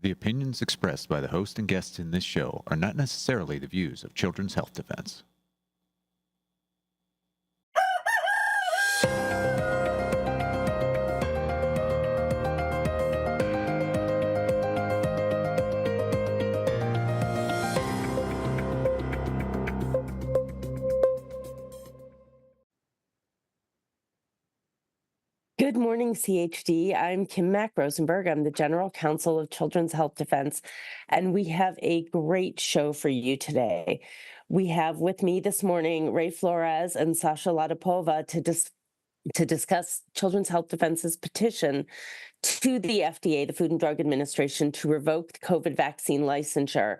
The opinions expressed by the host and guests in this show are not necessarily the views of Children's Health Defense. Good morning, CHD. I'm Kim Mack Rosenberg. I'm the General Counsel of Children's Health Defense, and we have a great show for you today. We have with me this morning Ray Flores and Sasha Latipova to discuss Children's Health Defense's petition to the FDA, the Food and Drug Administration, to revoke COVID vaccine licensure.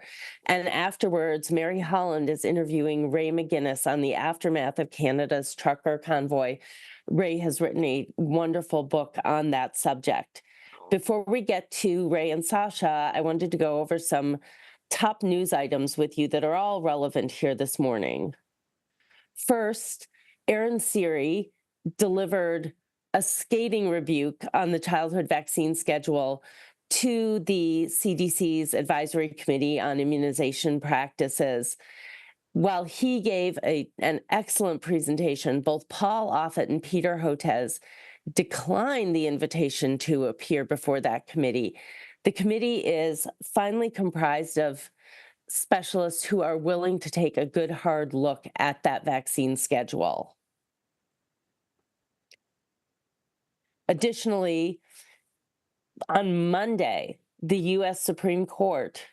And afterwards, Mary Holland is interviewing Ray McGinnis on the aftermath of Canada's trucker convoy. Ray has written a wonderful book on that subject. Before we get to Ray and Sasha, I wanted to go over some top news items with you that are all relevant here this morning. First, Aaron Siri delivered a scathing rebuke on the childhood vaccine schedule to the CDC's Advisory Committee on Immunization Practices. While he gave an excellent presentation, both Paul Offit and Peter Hotez declined the invitation to appear before that committee. The committee is finally comprised of specialists who are willing to take a good hard look at that vaccine schedule. Additionally, on Monday, the U.S. Supreme Court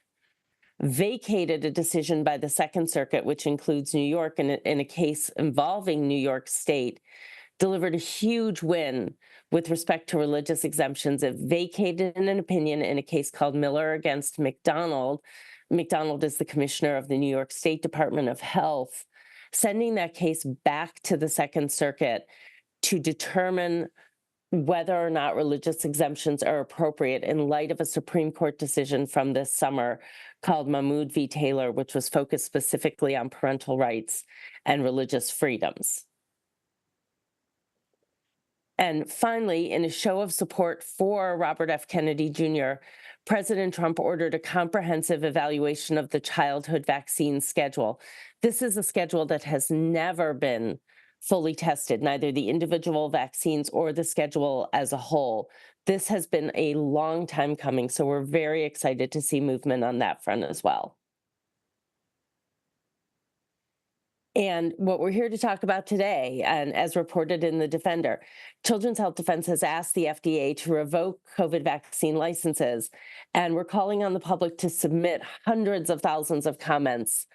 vacated a decision by the Second Circuit, which includes New York, in a case involving New York State, delivered a huge win with respect to religious exemptions. It vacated an opinion in a case called Miller against McDonald. McDonald is the commissioner of the New York State Department of Health, sending that case back to the Second Circuit to determine whether or not religious exemptions are appropriate in light of a Supreme Court decision from this summer called Mahmoud v. Taylor, which was focused specifically on parental rights and religious freedoms. And finally, in a show of support for Robert F. Kennedy Jr., President Trump ordered a comprehensive evaluation of the childhood vaccine schedule. This is a schedule that has never been fully tested, neither the individual vaccines or the schedule as a whole. This has been a long time coming, so we're very excited to see movement on that front as well. And what we're here to talk about today, and as reported in the Defender, Children's Health Defense has asked the FDA to revoke COVID vaccine licenses, and we're calling on the public to submit hundreds of thousands of comments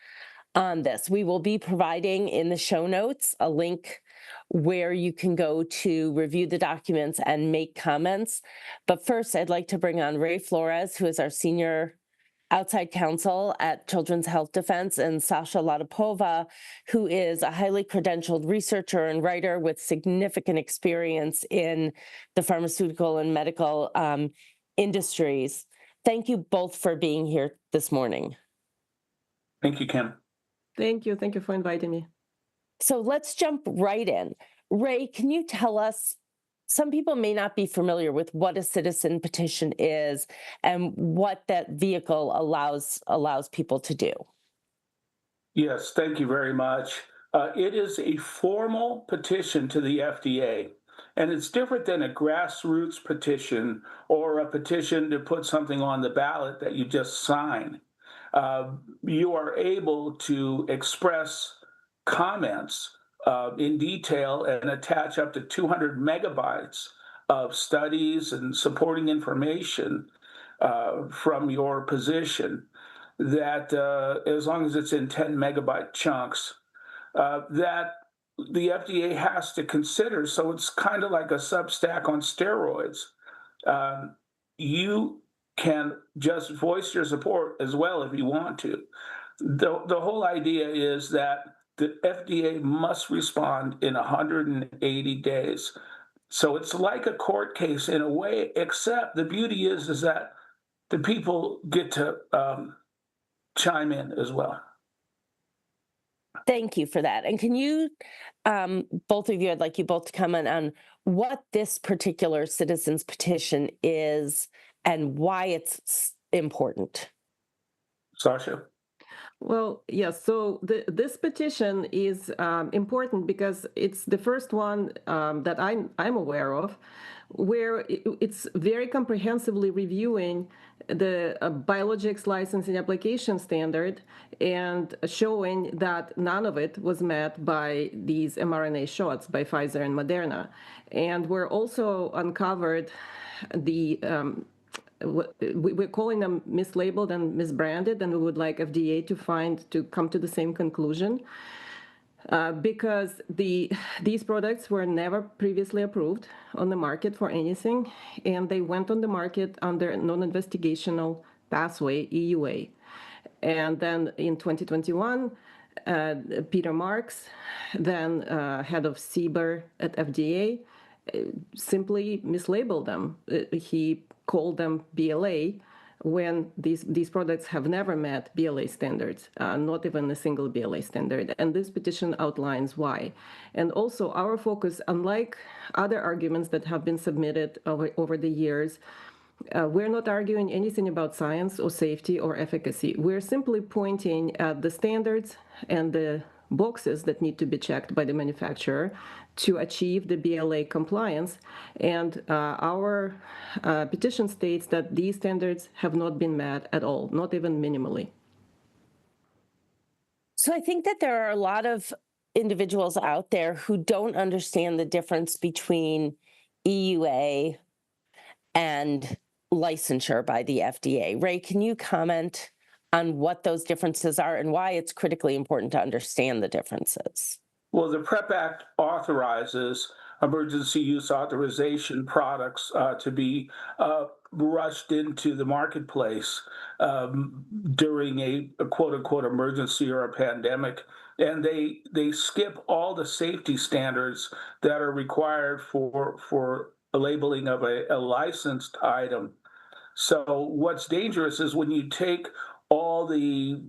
on this. We will be providing in the show notes a link where you can go to review the documents and make comments. But first, I'd like to bring on Ray Flores, who is our senior outside counsel at Children's Health Defense, and Sasha Latipova, who is a highly credentialed researcher and writer with significant experience in the pharmaceutical and medical industries. Thank you both for being here this morning. Thank you, Kim. Thank you. Thank you for inviting me. So let's jump right in. Ray, can you tell us, some people may not be familiar with what a citizen petition is and what that vehicle allows people to do. Yes, thank you very much. It is a formal petition to the FDA, and it's different than a grassroots petition or a petition to put something on the ballot that you just sign. You are able to express comments in detail and attach up to 200 megabytes of studies and supporting information from your position that, as long as it's in 10 megabyte chunks, that the FDA has to consider. So it's kind of like a Substack on steroids. You can just voice your support as well if you want to. The whole idea is that the FDA must respond in 180 days. So it's like a court case in a way, except the beauty is that the people get to chime in as well. Thank you for that. And can you, both of you, I'd like you both to comment on what this particular citizens petition is and why it's important? Sasha? Well, yes. So this petition is important because it's the first one that I'm aware of, where it's very comprehensively reviewing the biologics licensing application standard and showing that none of it was met by these mRNA shots by Pfizer and Moderna. And we're also uncovered the we're calling them mislabeled and misbranded, and we would like FDA to come to the same conclusion because these products were never previously approved on the market for anything, and they went on the market under non-investigational pathway, EUA. And then in 2021, Peter Marks, then head of CBER at FDA, simply mislabeled them. He called them BLA when these products have never met BLA standards, not even a single BLA standard. And this petition outlines why. And also our focus, unlike other arguments that have been submitted over the years, we're not arguing anything about science or safety or efficacy. We're simply pointing at the standards and the boxes that need to be checked by the manufacturer to achieve the BLA compliance. And our petition states that these standards have not been met at all, not even minimally. So I think that there are a lot of individuals out there who don't understand the difference between EUA and licensure by the FDA. Ray, can you comment on what those differences are and why it's critically important to understand the differences? Well, the PrEP Act authorizes emergency use authorization products to be rushed into the marketplace during a quote unquote emergency or a pandemic. And they skip all the safety standards that are required for a labeling of a licensed item. So what's dangerous is when you take all the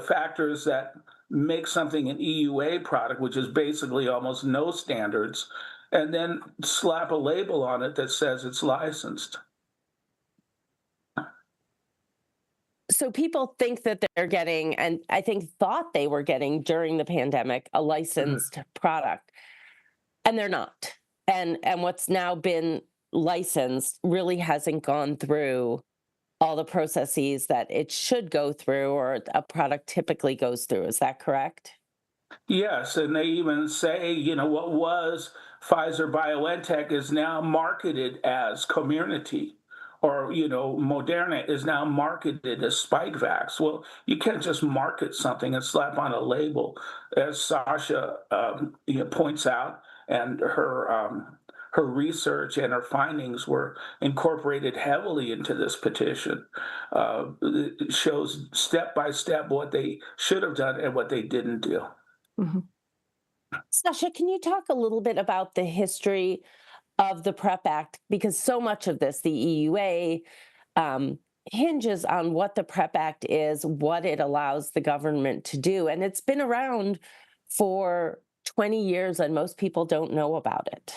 factors that make something an EUA product, which is basically almost no standards, and then slap a label on it that says it's licensed. So people think that they're getting, and I think thought they were getting during the pandemic, a licensed product, and they're not. And what's now been licensed really hasn't gone through all the processes that it should go through or a product typically goes through. Is that correct? Yes, and they even say, what was Pfizer BioNTech is now marketed as Comirnaty, or, Moderna is now marketed as Spikevax. Well, you can't just market something and slap on a label, as Sasha points out, and her research and her findings were incorporated heavily into this petition. It shows step by step what they should have done and what they didn't do. Mm-hmm. Sasha, can you talk a little bit about the history of the PrEP Act? Because so much of this, the EUA, hinges on what the PrEP Act is, what it allows the government to do. And it's been around for 20 years, and most people don't know about it.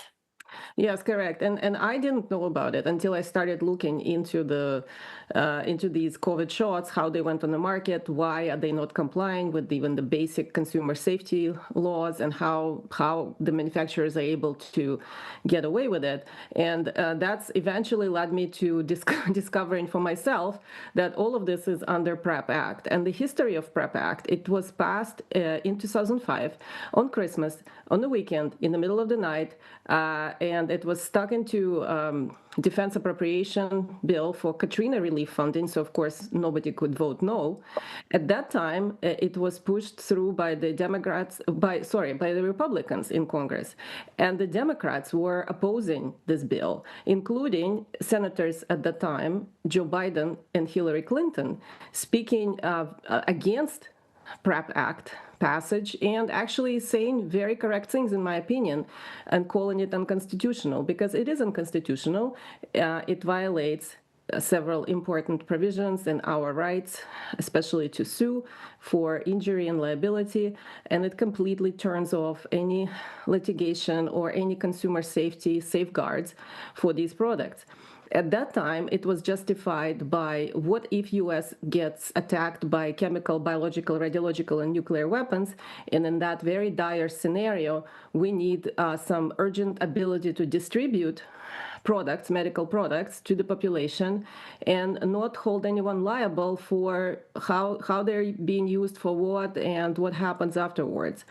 Yes, correct. And I didn't know about it until I started looking into these COVID shots, how they went on the market, why are they not complying with even the basic consumer safety laws, and how the manufacturers are able to get away with it. And that's eventually led me to discovering for myself that all of this is under PrEP Act. And the history of PrEP Act, it was passed in 2005 on Christmas, on the weekend, in the middle of the night, and it was stuck into defense appropriation bill for Katrina relief funding. So of course nobody could vote no. At that time, it was pushed through by the by the Republicans in Congress, and the Democrats were opposing this bill, including senators at the time, Joe Biden and Hillary Clinton, speaking against PrEP Act passage and actually saying very correct things, in my opinion, and calling it unconstitutional, because it is unconstitutional. It violates several important provisions in our rights, especially to sue for injury and liability, and it completely turns off any litigation or any consumer safety safeguards for these products. At that time, it was justified by what if U.S. gets attacked by chemical, biological, radiological, and nuclear weapons, and in that very dire scenario, we need some urgent ability to distribute products, medical products, to the population, and not hold anyone liable for how they're being used for what and what happens afterwards.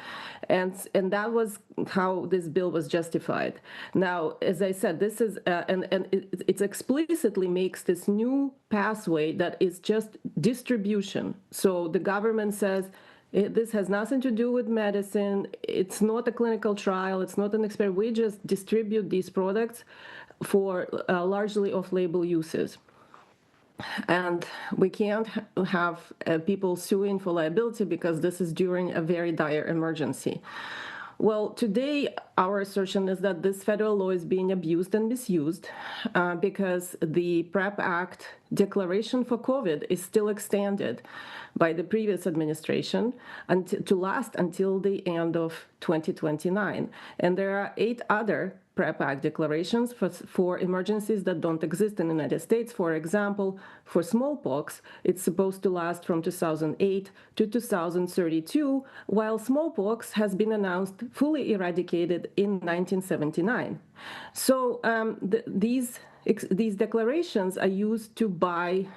And that was how this bill was justified. Now, as I said, this is and it explicitly makes this new pathway that is just distribution. So the government says, this has nothing to do with medicine. It's not a clinical trial. It's not an experiment. We just distribute these products for largely off-label uses. And we can't have people suing for liability because this is during a very dire emergency. Well, today, our assertion is that this federal law is being abused and misused because the PrEP Act declaration for COVID is still extended by the previous administration to last until the end of 2029. And there are 8 other PrEP Act declarations for emergencies that don't exist in the United States. For example, for smallpox, it's supposed to last from 2008 to 2032, while smallpox has been announced fully eradicated in 1979. So these declarations are used to buy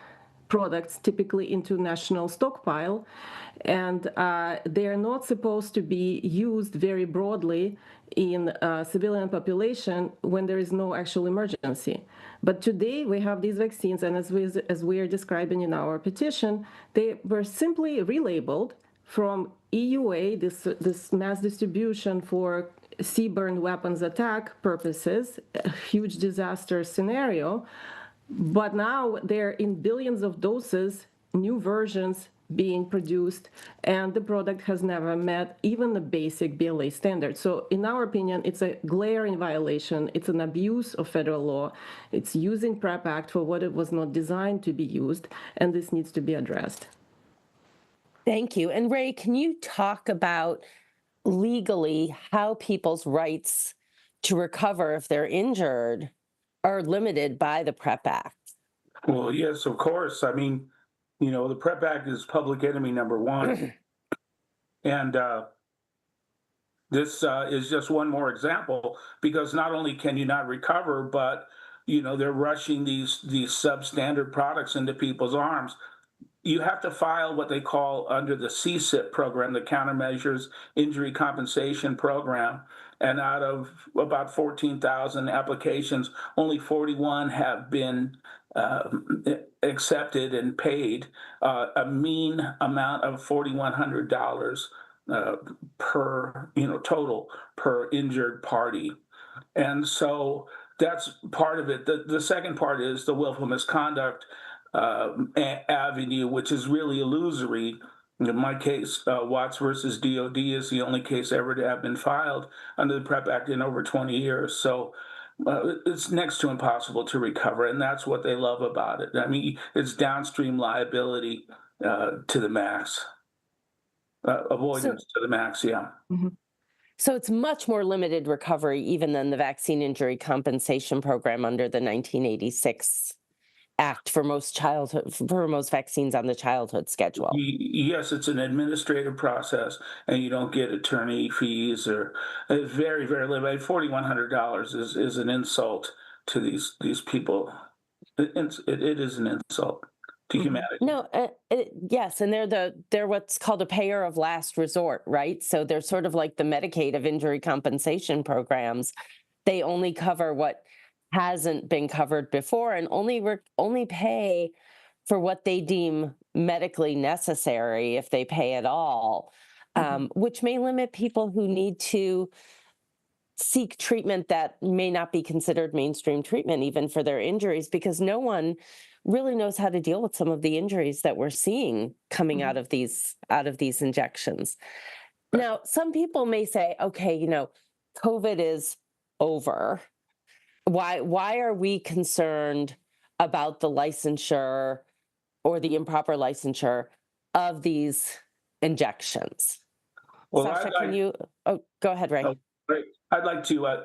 products typically into national stockpile, and they are not supposed to be used very broadly in civilian population when there is no actual emergency. But today we have these vaccines, and as we are describing in our petition, they were simply relabeled from EUA, this mass distribution for seaborne weapons attack purposes, a huge disaster scenario. But now they're in billions of doses, new versions being produced, and the product has never met even the basic BLA standard. So in our opinion, it's a glaring violation. It's an abuse of federal law. It's using PrEP Act for what it was not designed to be used, and this needs to be addressed. Thank you. And Ray, can you talk about legally how people's rights to recover if they're injured are limited by the PrEP Act? Well, yes, of course. I mean, the PrEP Act is public enemy number one. And this is just one more example, because not only can you not recover, but, they're rushing these substandard products into people's arms. You have to file what they call under the CSIP program, the Countermeasures Injury Compensation Program. And out of about 14,000 applications, only 41 have been accepted and paid, a mean amount of $4,100 per, total per injured party. And so that's part of it. The second part is the willful misconduct avenue, which is really illusory. In my case, Watts versus DOD is the only case ever to have been filed under the PrEP Act in over 20 years. So it's next to impossible to recover, and that's what they love about it. I mean, it's downstream liability to the max, avoidance to the max, yeah. Mm-hmm. So it's much more limited recovery even than the Vaccine Injury Compensation Program under the 1986 Act for most vaccines on the childhood schedule. Yes, it's an administrative process, and you don't get attorney fees, or it's very, very limited. $4,100 is an insult to these people. It is an insult to humanity. No, yes, and they're what's called a payer of last resort, right? So they're sort of like the Medicaid of injury compensation programs. They only cover what hasn't been covered before, and only pay for what they deem medically necessary, if they pay at all, which may limit people who need to seek treatment that may not be considered mainstream treatment, even for their injuries, because no one really knows how to deal with some of the injuries that we're seeing coming out of these injections. Now, some people may say, okay, COVID is over. Why are we concerned about the licensure or the improper licensure of these injections? Well, Sasha, can you? Oh, go ahead, Ray. Right. I'd like to,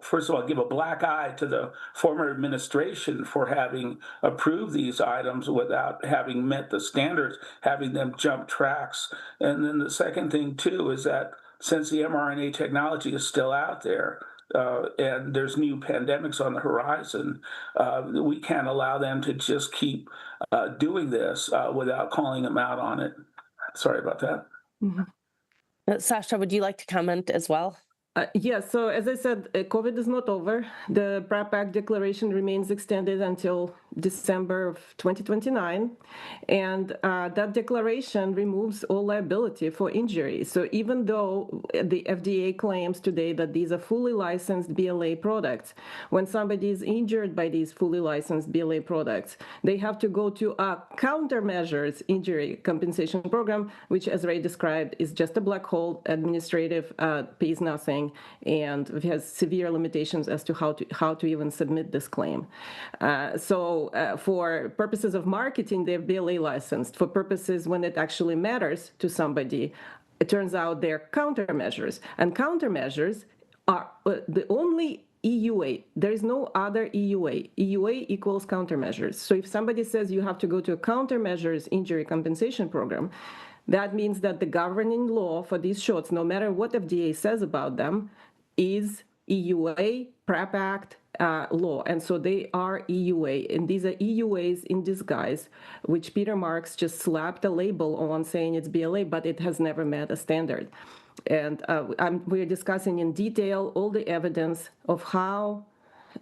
first of all, give a black eye to the former administration for having approved these items without having met the standards, having them jump tracks. And then the second thing, too, is that since the mRNA technology is still out there, and there's new pandemics on the horizon, we can't allow them to just keep doing this without calling them out on it. Sorry about that. Mhm. Sasha, would you like to comment as well? Yes, so as I said, COVID is not over. The PrEP Act declaration remains extended until December of 2029. And that declaration removes all liability for injury. So even though the FDA claims today that these are fully licensed BLA products, when somebody is injured by these fully licensed BLA products, they have to go to a countermeasures injury compensation program, which, as Ray described, is just a black hole, administrative, pays nothing, and has severe limitations as to how to even submit this claim. For purposes of marketing, they're BLA licensed. For purposes when it actually matters to somebody, it turns out they're countermeasures. And countermeasures are the only EUA. There is no other EUA. EUA equals countermeasures. So if somebody says you have to go to a countermeasures injury compensation program, that means that the governing law for these shots, no matter what FDA says about them, is EUA, PrEP Act law. And so they are EUA. And these are EUAs in disguise, which Peter Marks just slapped a label on saying it's BLA, but it has never met a standard. And we're discussing in detail all the evidence of how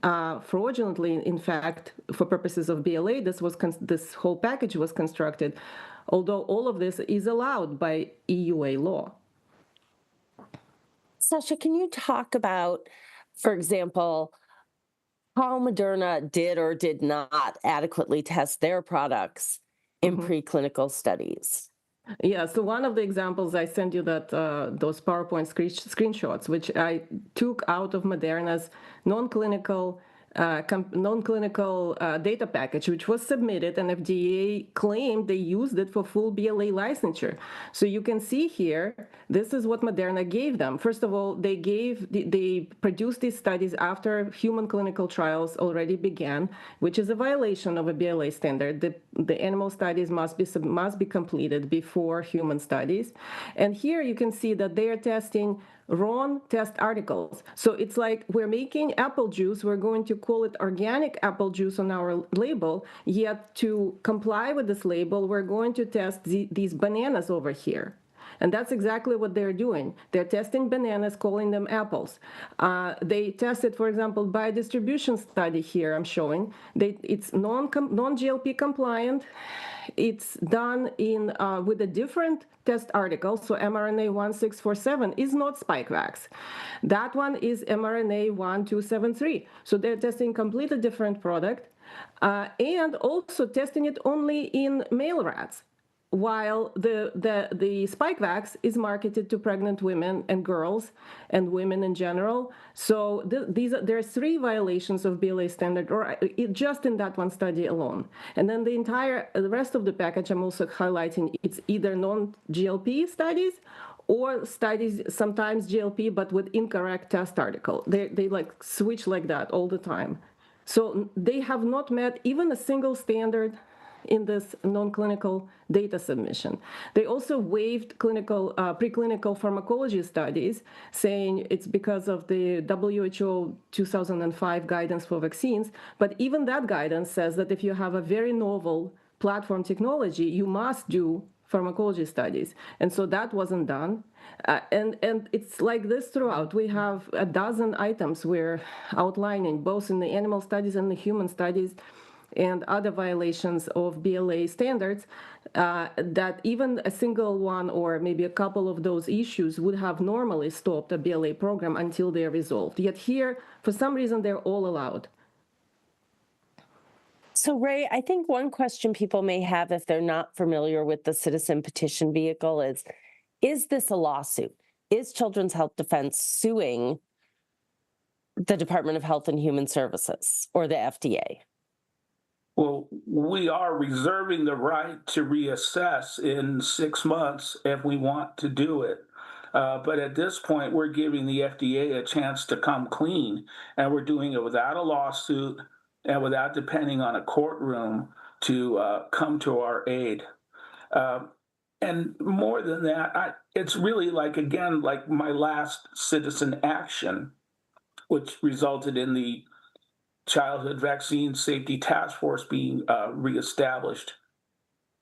fraudulently, in fact, for purposes of BLA, this whole package was constructed, although all of this is allowed by EUA law. Sasha, can you talk about, for example, how Moderna did or did not adequately test their products in preclinical studies? Yeah, so one of the examples I sent you that those PowerPoint screenshots, which I took out of Moderna's non-clinical data package, which was submitted, and FDA claimed they used it for full BLA licensure. So you can see here, this is what Moderna gave them. First of all, they produced these studies after human clinical trials already began, which is a violation of a BLA standard. The animal studies must be completed before human studies. And here you can see that they are testing wrong test articles. So it's like we're making apple juice, we're going to call it organic apple juice on our label, yet to comply with this label, we're going to test these bananas over here. And that's exactly what they're doing. They're testing bananas, calling them apples. They tested, for example, biodistribution study here I'm showing. It's non-GLP compliant. It's done with a different test article. So mRNA 1647 is not Spikevax. That one is mRNA 1273. So they're testing completely different product and also testing it only in male rats, while the Spikevax is marketed to pregnant women and girls and women in general. So there are 3 violations of BLA standard, or just in that one study alone. And then the rest of the package, I'm also highlighting, it's either non-GLP studies or studies, sometimes GLP, but with incorrect test article. They like switch like that all the time. So they have not met even a single standard in this non-clinical data submission. They also waived preclinical pharmacology studies, saying it's because of the WHO 2005 guidance for vaccines. But even that guidance says that if you have a very novel platform technology, you must do pharmacology studies. And so that wasn't done. And it's like this throughout. We have a dozen items we're outlining, both in the animal studies and the human studies, and other violations of BLA standards, that even a single one or maybe a couple of those issues would have normally stopped a BLA program until they're resolved. Yet here, for some reason, they're all allowed. So, Ray, I think one question people may have if they're not familiar with the Citizen Petition vehicle is this a lawsuit? Is Children's Health Defense suing the Department of Health and Human Services or the FDA? Well, we are reserving the right to reassess in 6 months if we want to do it. But at this point, we're giving the FDA a chance to come clean, and we're doing it without a lawsuit and without depending on a courtroom to come to our aid. Um, and more than that, it's really like, again, like my last citizen action, which resulted in the Childhood Vaccine Safety Task Force being reestablished,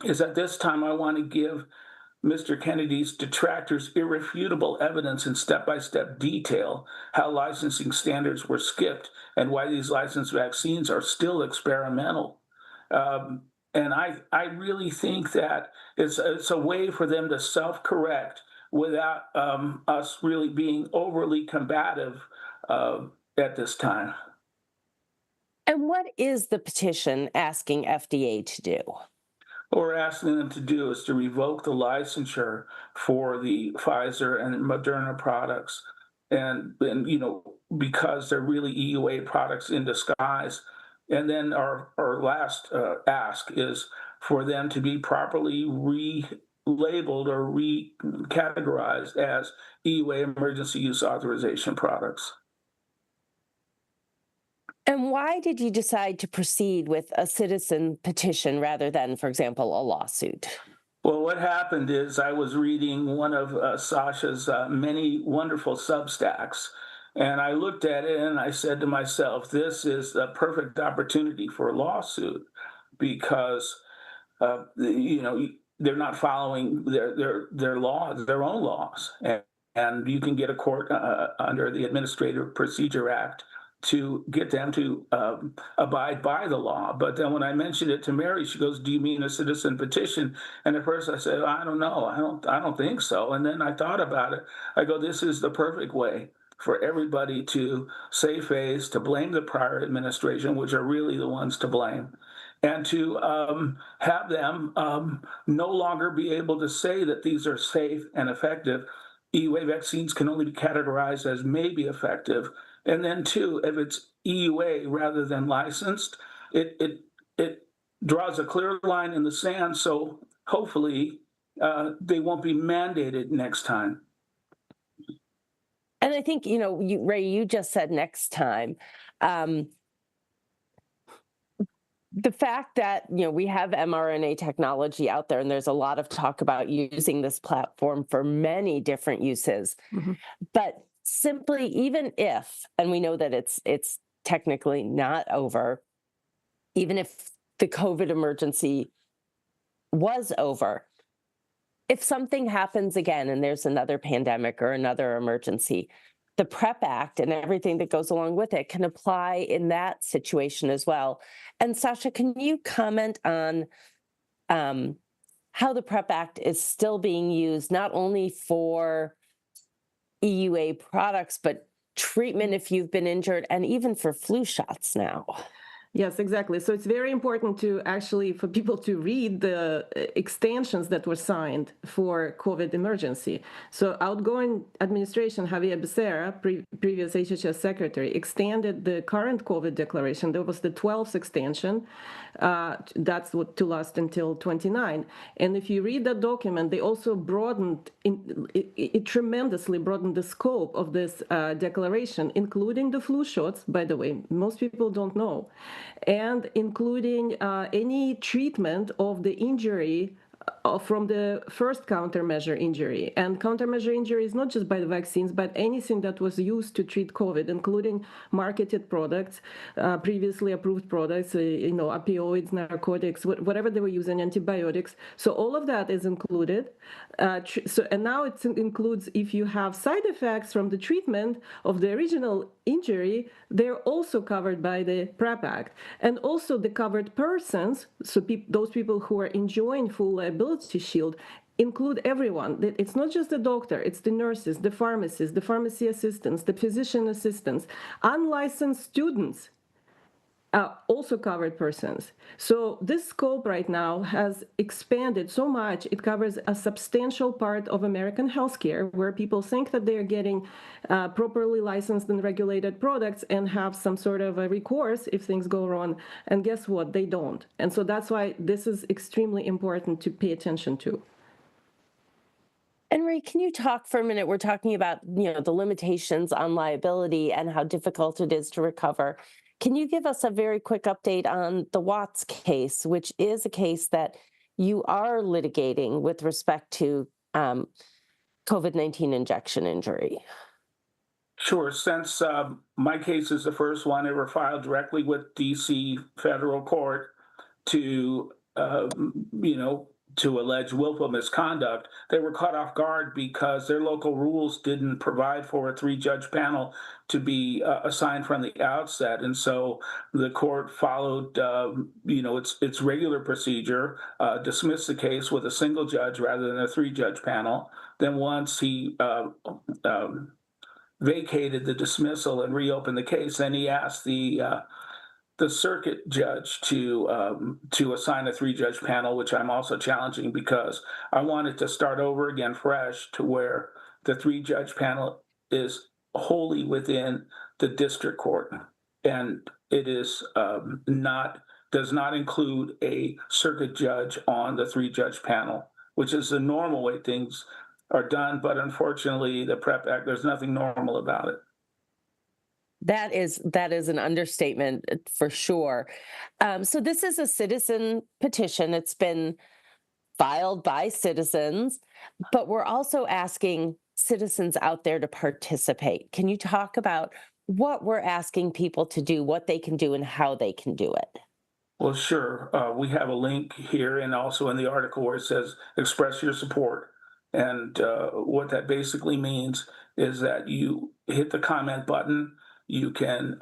is at this time I want to give Mr. Kennedy's detractors irrefutable evidence in step-by-step detail how licensing standards were skipped and why these licensed vaccines are still experimental. And I really think that it's a way for them to self-correct without us really being overly combative at this time. And what is the petition asking FDA to do? What we're asking them to do is to revoke the licensure for the Pfizer and Moderna products. And you know, because they're really EUA products in disguise. And then our last ask is for them to be properly relabeled or recategorized as EUA emergency use authorization products. And why did you decide to proceed with a citizen petition rather than, for example, a lawsuit? Well, what happened is I was reading one of Sasha's many wonderful Substacks, and I looked at it and I said to myself, this is the perfect opportunity for a lawsuit because, you know, they're not following their laws, their own laws. And you can get a court under the Administrative Procedure Act to get them to abide by the law. But then when I mentioned it to Mary, she goes, "Do you mean a citizen petition?" And at first I said, "I don't know. I don't think so." And then I thought about it. I go, "This is the perfect way for everybody to save face, to blame the prior administration, which are really the ones to blame, and to have them no longer be able to say that these are safe and effective. EUA vaccines can only be categorized as maybe effective. And then two, if it's EUA rather than licensed, it draws a clear line in the sand. So hopefully they won't be mandated next time." And I think, you know, Ray, you just said next time. The fact that, you know, we have mRNA technology out there and there's a lot of talk about using this platform for many different uses, but simply even if, and we know that it's technically not over, even if the COVID emergency was over, if something happens again and there's another pandemic or another emergency, the PrEP Act and everything that goes along with it can apply in that situation as well. And Sasha, can you comment on how the PrEP Act is still being used, not only for EUA products, but treatment if you've been injured and even for flu shots now? Yes, exactly. So it's very important to actually, for people to read the extensions that were signed for COVID emergency. So outgoing administration, Javier Becerra, previous HHS secretary, extended the current COVID declaration. There was the 12th extension. That's what to last until 29. And if you read that document, they also broadened, it tremendously broadened the scope of this declaration, including the flu shots, by the way, most people don't know, and including any treatment of the injury from the first countermeasure injury. And countermeasure injury is not just by the vaccines, but anything that was used to treat COVID, including marketed products, previously approved products, you know, opioids, narcotics, whatever they were using, antibiotics. So all of that is included. And now it includes if you have side effects from the treatment of the original injury, they're also covered by the PrEP Act. And also the covered persons, so those people who are enjoying full liability shield, include everyone. It's not just the doctor, it's the nurses, the pharmacists, the pharmacy assistants, the physician assistants, unlicensed students, also covered persons. So this scope right now has expanded so much. It covers a substantial part of American healthcare where people think that they're getting properly licensed and regulated products and have some sort of a recourse if things go wrong. And guess what? They don't. And so that's why this is extremely important to pay attention to. And Ray, can you talk for a minute? We're talking about, the limitations on liability and how difficult it is to recover. Can you give us a very quick update on the Watts case, which is a case that you are litigating with respect to COVID-19 injection injury? Sure. Since my case is the first one ever filed directly with DC federal court to, to allege willful misconduct, they were caught off guard because their local rules didn't provide for a three-judge panel to be assigned from the outset, and so the court followed, its regular procedure, dismissed the case with a single judge rather than a three-judge panel. Then once he vacated the dismissal and reopened the case, then he asked the circuit judge to assign a three-judge panel, which I'm also challenging because I wanted to start over again fresh to where the three-judge panel is wholly within the district court, and it is does not include a circuit judge on the three-judge panel, which is the normal way things are done. But unfortunately, the PrEP Act, there's nothing normal about it. That is an understatement for sure. So this is a citizen petition. It's been filed by citizens, but we're also asking citizens out there to participate. Can you talk about what we're asking people to do, what they can do, and how they can do it? Well, sure. We have a link here and also in the article where it says express your support. And what that basically means is that you hit the comment button. You can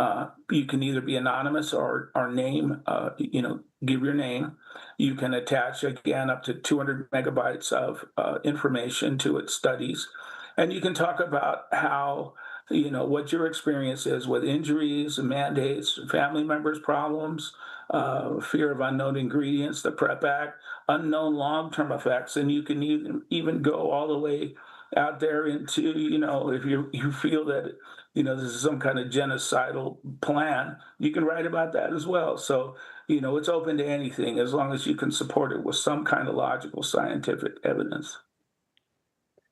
either be anonymous or name, give your name. You can attach, again, up to 200 megabytes of information to its studies. And you can talk about how, what your experience is with injuries, mandates, family members' problems, fear of unknown ingredients, the PrEP Act, unknown long-term effects. And you can even go all the way out there into, if you feel that, this is some kind of genocidal plan, you can write about that as well. So, it's open to anything as long as you can support it with some kind of logical scientific evidence.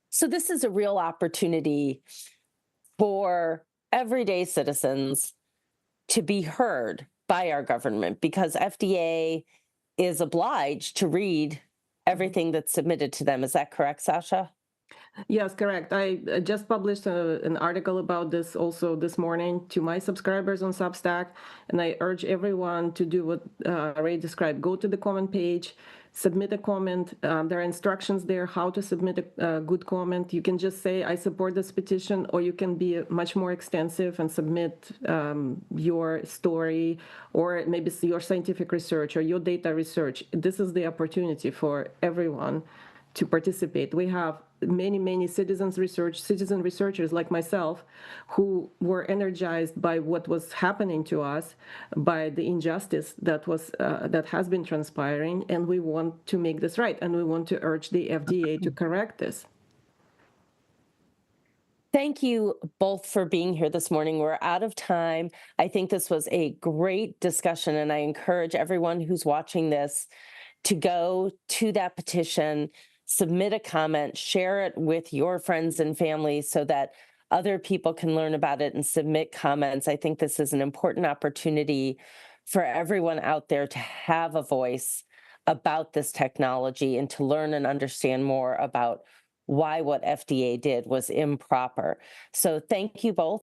So this is a real opportunity for everyday citizens to be heard by our government because FDA is obliged to read everything that's submitted to them. Is that correct, Sasha? Yes, correct. I just published an article about this also this morning to my subscribers on Substack, and I urge everyone to do what Ray described. Go to the comment page, submit a comment. There are instructions there how to submit a good comment. You can just say, I support this petition, or you can be much more extensive and submit your story, or maybe your scientific research or your data research. This is the opportunity for everyone to participate. We have many citizen researchers like myself who were energized by what was happening to us, by the injustice that has been transpiring, and we want to make this right, and we want to urge the FDA to correct this. Thank you both for being here this morning. We're out of time. I think this was a great discussion, and I encourage everyone who's watching this to go to that petition, submit a comment, share it with your friends and family so that other people can learn about it and submit comments. I think this is an important opportunity for everyone out there to have a voice about this technology and to learn and understand more about why what FDA did was improper. So thank you both